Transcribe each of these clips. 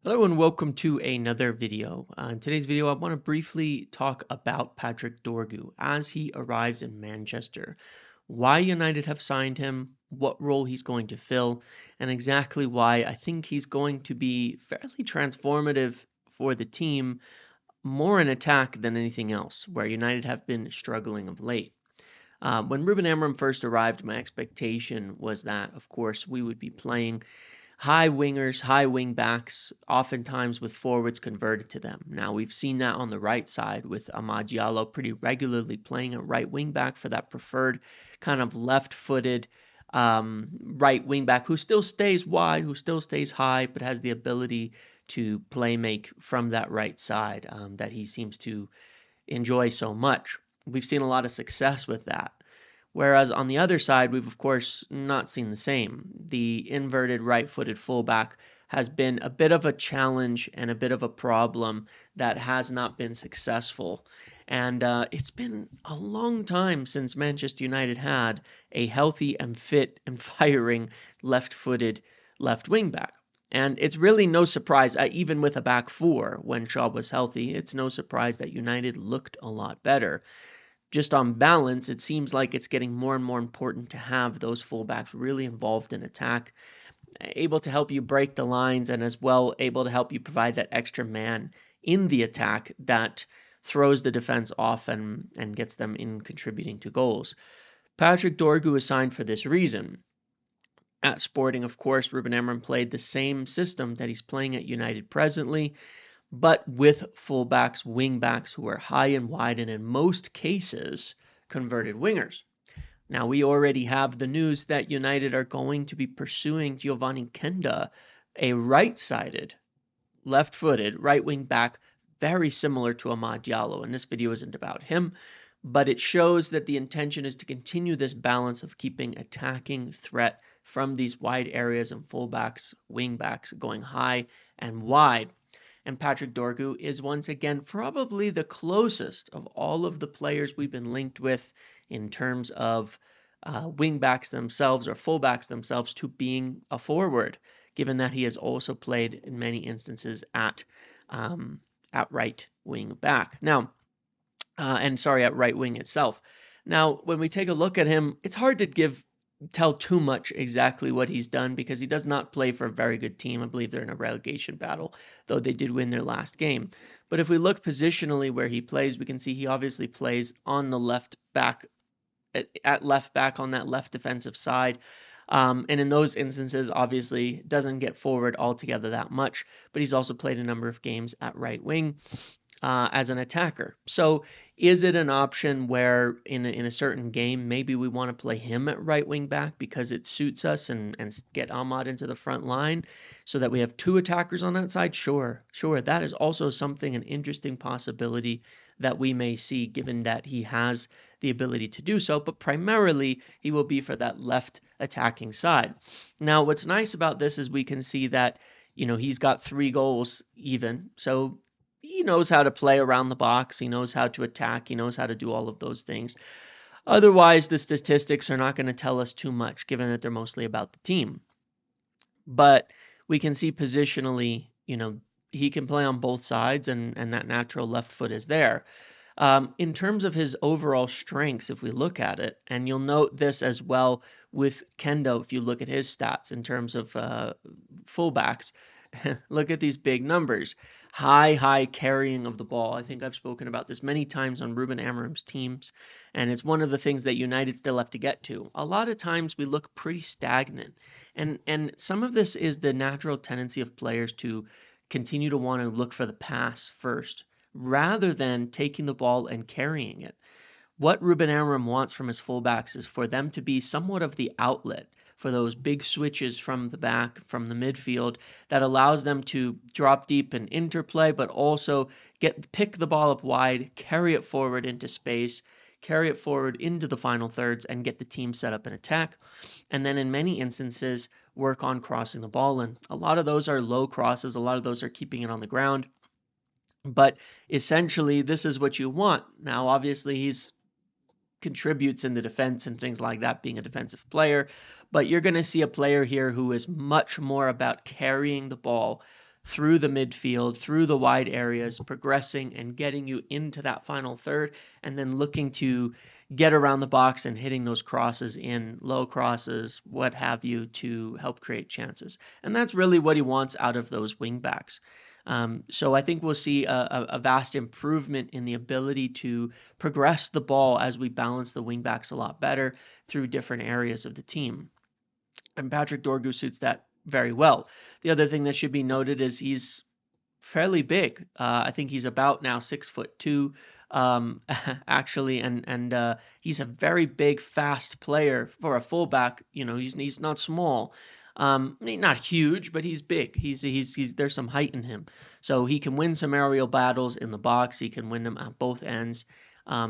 Hello and welcome to another video. In today's video, I want to briefly talk about Patrick Dorgu as he arrives in Manchester, why United have signed him, what role he's going to fill, and exactly why I think he's going to be fairly transformative for the team, more in attack than anything else, where United have been struggling of late. When Ruben Amorim first arrived, my expectation was that, of course, we would be playing high wingers, high wing backs, oftentimes with forwards converted to them. Now, we've seen that on the right side with Amad Diallo pretty regularly playing a right wing back for that preferred kind of left-footed right wing back who still stays wide, who still stays high, but has the ability to play make from that right side that he seems to enjoy so much. We've seen a lot of success with that. Whereas on the other side, we've of course not seen the same. The inverted right-footed fullback has been a bit of a challenge and a bit of a problem that has not been successful. And it's been a long time since Manchester United had a healthy and fit and firing left-footed left wing back. And it's really no surprise, even with a back four when Shaw was healthy, it's no surprise that United looked a lot better. Just on balance, it seems like it's getting more and more important to have those fullbacks really involved in attack, able to help you break the lines, and as well able to help you provide that extra man in the attack that throws the defense off and gets them in contributing to goals. Patrick Dorgu is signed for this reason. At Sporting, of course, Ruben Amorim played the same system that he's playing at United presently, but with fullbacks, wingbacks who are high and wide, and in most cases, converted wingers. Now, we already have the news that United are going to be pursuing Giovanni Quenda, a right-sided, left-footed right wing back, very similar to Amad Diallo. And this video isn't about him, but it shows that the intention is to continue this balance of keeping attacking threat from these wide areas and fullbacks, wingbacks going high and wide. And Patrick Dorgu is once again probably the closest of all of the players we've been linked with in terms of wingbacks themselves or fullbacks themselves to being a forward, given that he has also played in many instances at right wing back. Now, at right wing itself. Now, when we take a look at him, it's hard to tell too much exactly what he's done because he does not play for a very good team. I believe they're in a relegation battle, though they did win their last game. But if we look positionally where he plays, we can see he obviously plays on the left back, at left back on that left defensive side. And in those instances, obviously, doesn't get forward altogether that much, but he's also played a number of games at right wing. As an attacker. So is it an option where in a certain game, maybe we want to play him at right wing back because it suits us and get Ahmad into the front line so that we have two attackers on that side? Sure. That is also an interesting possibility that we may see given that he has the ability to do so, but primarily he will be for that left attacking side. Now, what's nice about this is we can see that, he's got 3 goals even. So he knows how to play around the box. He knows how to attack. He knows how to do all of those things. Otherwise, the statistics are not going to tell us too much, given that they're mostly about the team. But we can see positionally, he can play on both sides, and that natural left foot is there. In terms of his overall strengths, if we look at it, and you'll note this as well with Quenda, if you look at his stats in terms of fullbacks, look at these big numbers. High carrying of the ball. I think I've spoken about this many times on Ruben Amorim's teams, and it's one of the things that United still have to get to. A lot of times we look pretty stagnant, and some of this is the natural tendency of players to continue to want to look for the pass first, rather than taking the ball and carrying it. What Ruben Amorim wants from his fullbacks is for them to be somewhat of the outlet for those big switches from the back, from the midfield, that allows them to drop deep and interplay, but also pick the ball up wide, carry it forward into space, carry it forward into the final thirds, and get the team set up in attack. And then in many instances, work on crossing the ball. And a lot of those are low crosses. A lot of those are keeping it on the ground. But essentially, this is what you want. Now, obviously, he's contributes in the defense and things like that, being a defensive player, but you're going to see a player here who is much more about carrying the ball through the midfield, through the wide areas, progressing and getting you into that final third, and then looking to get around the box and hitting those crosses in, low crosses, what have you, to help create chances. And that's really what he wants out of those wing backs. So I think we'll see a vast improvement in the ability to progress the ball as we balance the wing backs a lot better through different areas of the team. And Patrick Dorgu suits that very well. The other thing that should be noted is he's fairly big. I think he's about now 6'2", actually, and he's a very big, fast player for a fullback. You know, he's not small, not huge, but he's big. He's there's some height in him, so he can win some aerial battles in the box. He can win them at both ends.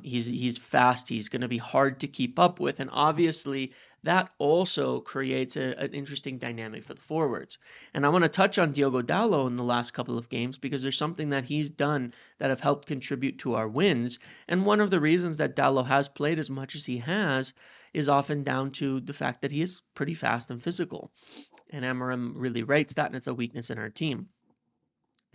He's fast. He's going to be hard to keep up with, and obviously that also creates an interesting dynamic for the forwards. And I want to touch on Diogo Dalot in the last couple of games because there's something that he's done that have helped contribute to our wins. And one of the reasons that Dalot has played as much as he has is often down to the fact that he is pretty fast and physical. And Amorim really rates that, and it's a weakness in our team.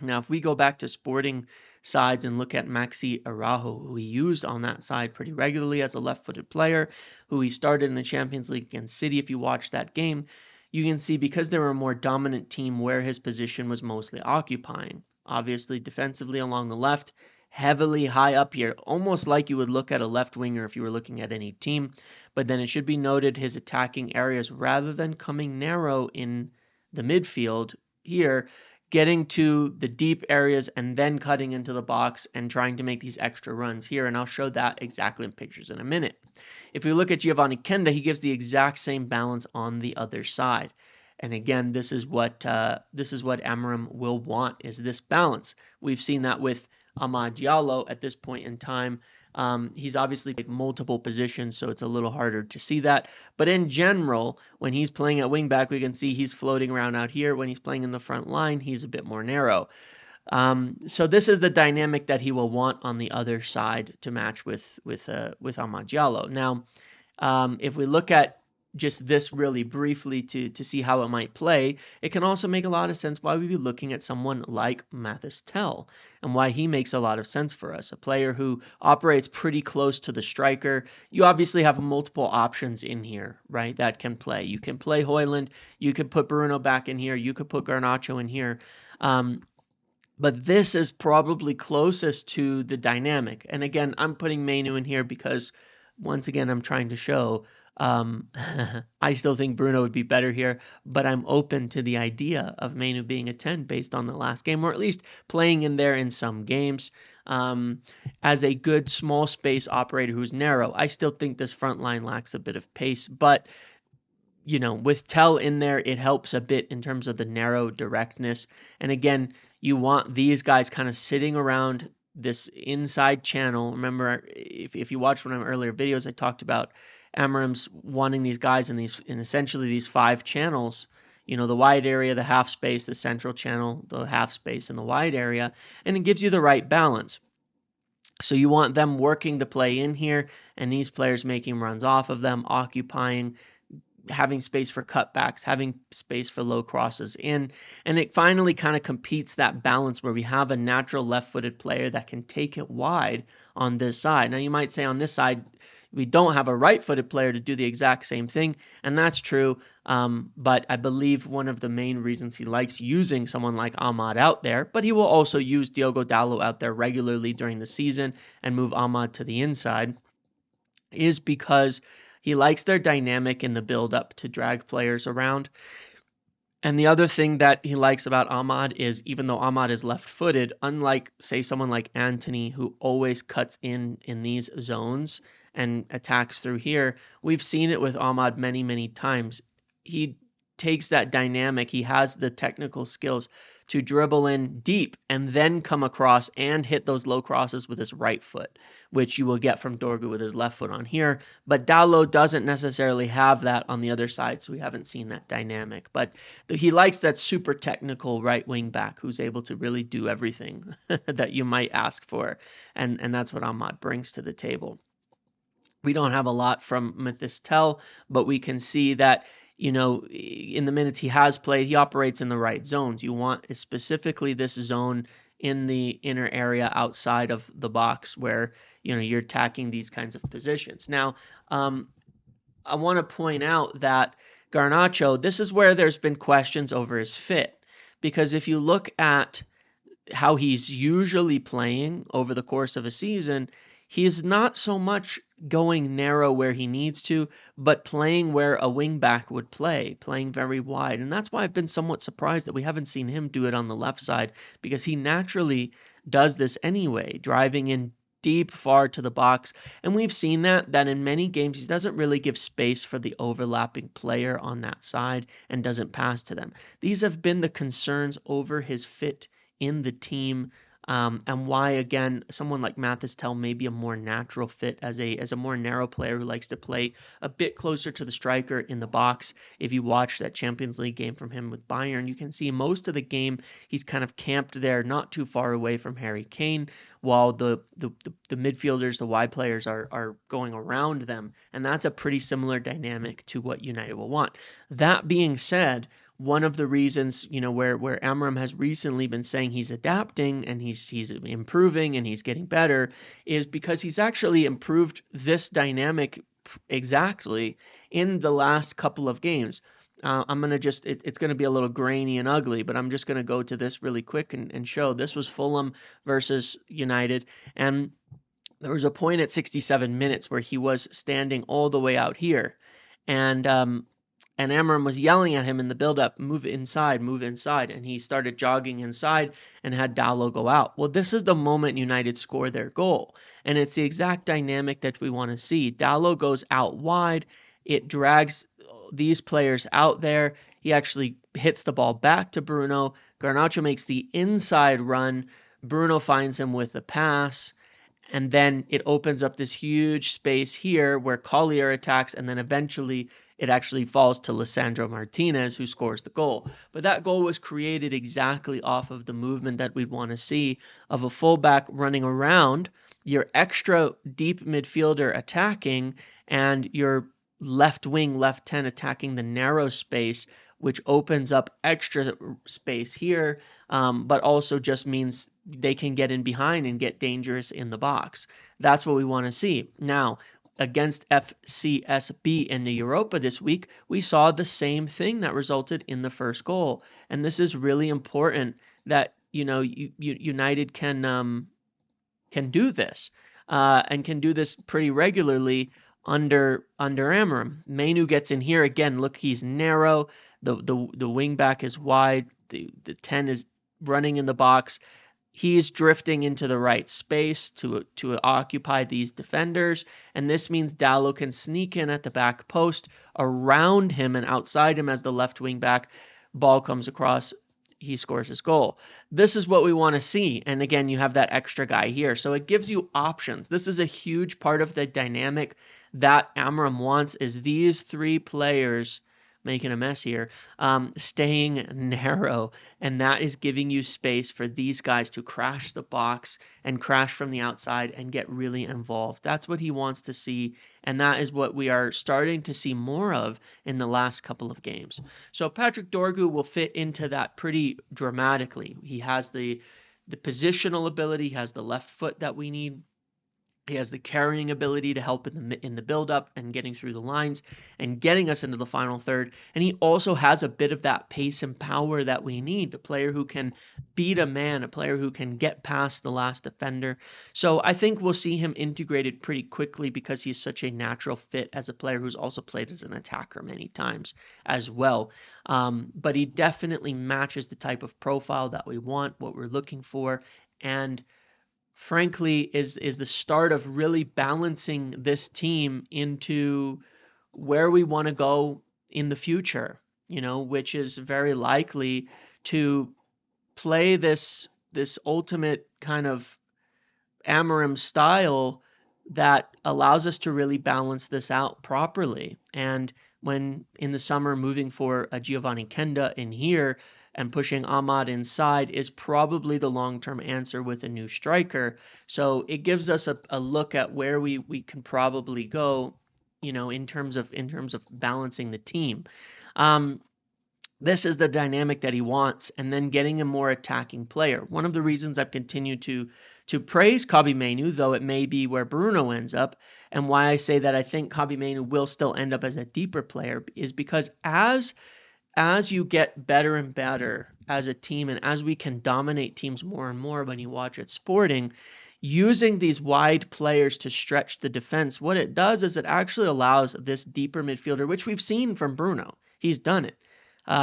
Now, if we go back to Sporting sides and look at Maxi Araujo, who he used on that side pretty regularly as a left-footed player, who he started in the Champions League against City, if you watch that game, you can see because they were a more dominant team where his position was mostly occupying. Obviously, defensively along the left, heavily high up here, almost like you would look at a left winger if you were looking at any team. But then it should be noted his attacking areas, rather than coming narrow in the midfield here, getting to the deep areas and then cutting into the box and trying to make these extra runs here. And I'll show that exactly in pictures in a minute. If we look at Giovanni Quenda, he gives the exact same balance on the other side. And again, this is what Amorim will want, is this balance. We've seen that with Amad Diallo at this point in time. He's obviously played multiple positions, so it's a little harder to see that. But in general, when he's playing at wingback, we can see he's floating around out here. When he's playing in the front line, he's a bit more narrow. So this is the dynamic that he will want on the other side to match with Amad Diallo. Now, if we look at just this really briefly to see how it might play, it can also make a lot of sense why we'd be looking at someone like Mathys Tel and why he makes a lot of sense for us. A player who operates pretty close to the striker. You obviously have multiple options in here, right, that can play. You can play Højlund, you could put Bruno back in here, you could put Garnacho in here. But this is probably closest to the dynamic. And again, I'm putting Mainu in here because, once again, I'm trying to show I still think Bruno would be better here, but I'm open to the idea of Mainu being a 10 based on the last game, or at least playing in there in some games as a good small space operator who's narrow. I still think this front line lacks a bit of pace, but you know, with Tel in there, it helps a bit in terms of the narrow directness. And again, you want these guys kind of sitting around this inside channel. Remember, if you watched one of my earlier videos, I talked about Amorim's wanting these guys in essentially these 5 channels. You know, the wide area, the half space, the central channel, the half space, and the wide area, and it gives you the right balance. So you want them working the play in here, and these players making runs off of them, occupying, having space for cutbacks, having space for low crosses in, and it finally kind of competes that balance where we have a natural left-footed player that can take it wide on this side. Now you might say on this side we don't have a right-footed player to do the exact same thing, and that's true, but I believe one of the main reasons he likes using someone like Amad out there, but he will also use Diogo Dalot out there regularly during the season and move Amad to the inside, is because he likes their dynamic in the build-up to drag players around. And the other thing that he likes about Amad is, even though Amad is left-footed, unlike, say, someone like Antony, who always cuts in these zones and attacks through here, we've seen it with Amad many, many times. He takes that dynamic, he has the technical skills to dribble in deep and then come across and hit those low crosses with his right foot, which you will get from Dorgu with his left foot on here. But Dalot doesn't necessarily have that on the other side, so we haven't seen that dynamic. But he likes that super technical right wing back who's able to really do everything that you might ask for, and that's what Amad brings to the table. We don't have a lot from Mathys Tel, but we can see that in the minutes he has played, he operates in the right zones. You want specifically this zone in the inner area outside of the box where, you're attacking these kinds of positions. Now, I want to point out that Garnacho, this is where there's been questions over his fit. Because if you look at how he's usually playing over the course of a season, he's not so much going narrow where he needs to, but playing where a wingback would play, playing very wide. And that's why I've been somewhat surprised that we haven't seen him do it on the left side, because he naturally does this anyway, driving in deep far to the box. And we've seen that in many games he doesn't really give space for the overlapping player on that side and doesn't pass to them. These have been the concerns over his fit in the team, and why, again, someone like Mathis Tel may be a more natural fit as a more narrow player who likes to play a bit closer to the striker in the box. If you watch that Champions League game from him with Bayern, you can see most of the game he's kind of camped there, not too far away from Harry Kane, while the midfielders, the wide players are going around them, and that's a pretty similar dynamic to what United will want. That being said, one of the reasons, where Amorim has recently been saying he's adapting and he's improving and he's getting better is because he's actually improved this dynamic exactly in the last couple of games. I'm going to it's going to be a little grainy and ugly, but I'm just going to go to this really quick and show. This was Fulham versus United, and there was a point at 67 minutes where he was standing all the way out here, and Amorim was yelling at him in the build-up, move inside, and he started jogging inside and had Dalot go out. Well, this is the moment United score their goal, and it's the exact dynamic that we want to see. Dalot goes out wide, it drags these players out there, he actually hits the ball back to Bruno, Garnacho makes the inside run, Bruno finds him with a pass, and then it opens up this huge space here where Collier attacks, and then eventually it actually falls to Lisandro Martinez, who scores the goal. But that goal was created exactly off of the movement that we'd want to see of a fullback running around, your extra deep midfielder attacking, and your left wing, left 10 attacking the narrow space, which opens up extra space here, but also just means they can get in behind and get dangerous in the box. That's what we want to see. Now, against FCSB in the Europa this week, we saw the same thing that resulted in the first goal. And this is really important that, United can do this, and can do this pretty regularly under Amorim. Mainu gets in here again. Look, he's narrow. The wing back is wide. The 10 is running in the box. He's drifting into the right space to occupy these defenders, and this means Dalot can sneak in at the back post around him and outside him as the left wing back. Ball comes across, he scores his goal. This is what we want to see, and again, you have that extra guy here, so it gives you options. This is a huge part of the dynamic that Amorim wants, is these three players making a mess here, staying narrow, and that is giving you space for these guys to crash the box and crash from the outside and get really involved. That's what he wants to see, and that is what we are starting to see more of in the last couple of games. So Patrick Dorgu will fit into that pretty dramatically. He has the positional ability, he has the left foot that we need. He has the carrying ability to help in the build-up and getting through the lines and getting us into the final third. And he also has a bit of that pace and power that we need, a player who can beat a man, a player who can get past the last defender. So I think we'll see him integrated pretty quickly because he's such a natural fit as a player who's also played as an attacker many times as well. But he definitely matches the type of profile that we want, what we're looking for, and frankly is the start of really balancing this team into where we want to go in the future, which is very likely to play this ultimate kind of Amorim style that allows us to really balance this out properly. And when in the summer moving for a Giovanni Quenda in here and pushing Ahmad inside is probably the long-term answer with a new striker. So it gives us a look at where we can probably go, in terms of balancing the team. This is the dynamic that he wants, and then getting a more attacking player. One of the reasons I've continued to praise Kobbie Mainoo, though it may be where Bruno ends up, and why I say that I think Kobbie Mainoo will still end up as a deeper player, is because as you get better and better as a team, and as we can dominate teams more and more when you watch it Sporting, using these wide players to stretch the defense, what it does is it actually allows this deeper midfielder, which we've seen from Bruno. He's done it.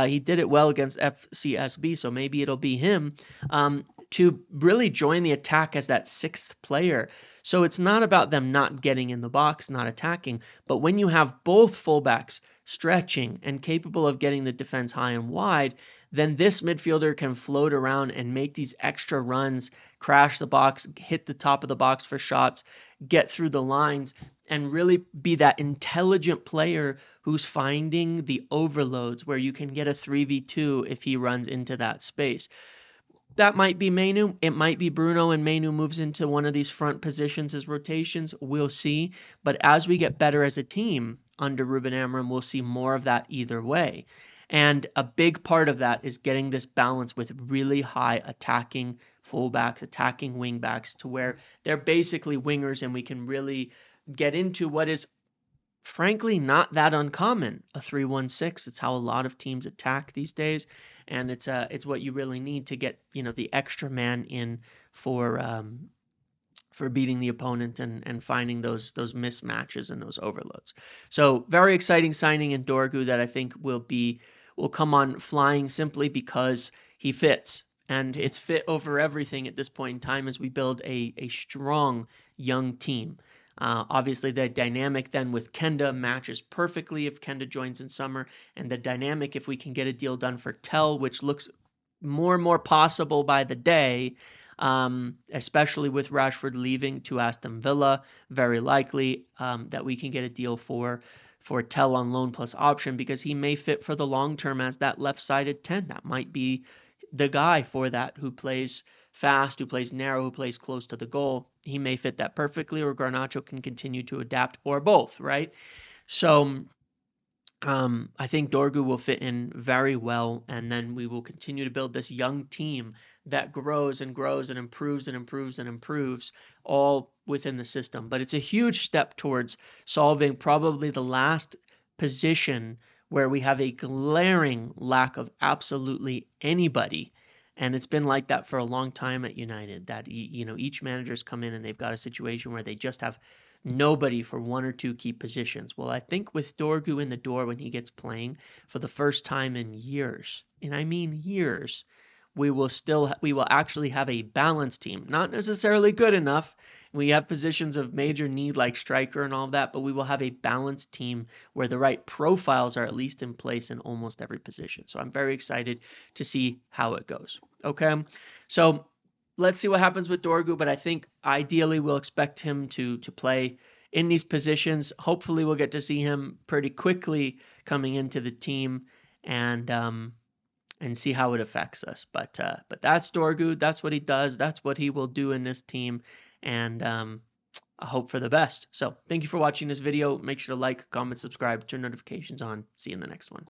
He did it well against FCSB, so maybe it'll be him, to really join the attack as that sixth player. So it's not about them not getting in the box, not attacking, but when you have both fullbacks stretching and capable of getting the defense high and wide, then this midfielder can float around and make these extra runs, crash the box, hit the top of the box for shots, get through the lines, and really be that intelligent player who's finding the overloads where you can get a 3v2 if he runs into that space. That might be Mainoo. It might be Bruno and Mainoo moves into one of these front positions as rotations. We'll see. But as we get better as a team under Ruben Amorim, we'll see more of that either way. And a big part of that is getting this balance with really high attacking fullbacks, attacking wingbacks, to where they're basically wingers, and we can really get into what is frankly not that uncommon, a 3-1-6. It's how a lot of teams attack these days, and it's what you really need to get, the extra man in for beating the opponent and finding those mismatches and those overloads. So very exciting signing in Dorgu that I think will come on flying, simply because he fits. And it's fit over everything at this point in time as we build a strong young team. Obviously, the dynamic then with Quenda matches perfectly if Quenda joins in summer, and the dynamic if we can get a deal done for Tel, which looks more and more possible by the day, especially with Rashford leaving to Aston Villa, very likely that we can get a deal for Tel on loan plus option, because he may fit for the long term as that left-sided 10. That might be the guy for that, who plays fast, who plays narrow, who plays close to the goal. He may fit that perfectly, or Garnacho can continue to adapt, or both, right? So I think Dorgu will fit in very well, and then we will continue to build this young team that grows and grows and improves and improves and improves, all within the system. But it's a huge step towards solving probably the last position where we have a glaring lack of absolutely anybody. And it's been like that for a long time at United, that each manager's come in and they've got a situation where they just have nobody for one or two key positions. Well, I think with Dorgu in the door, when he gets playing for the first time in years, and I mean years, we will actually have a balanced team. Not necessarily good enough. We have positions of major need like striker and all of that, but we will have a balanced team where the right profiles are at least in place in almost every position. So I'm very excited to see how it goes. Okay, so let's see what happens with Dorgu, but I think ideally we'll expect him to play in these positions. Hopefully we'll get to see him pretty quickly coming into the team, and see how it affects us. But that's Dorgu. That's what he does. That's what he will do in this team, and I hope for the best. So thank you for watching this video. Make sure to like, comment, subscribe, turn notifications on. See you in the next one.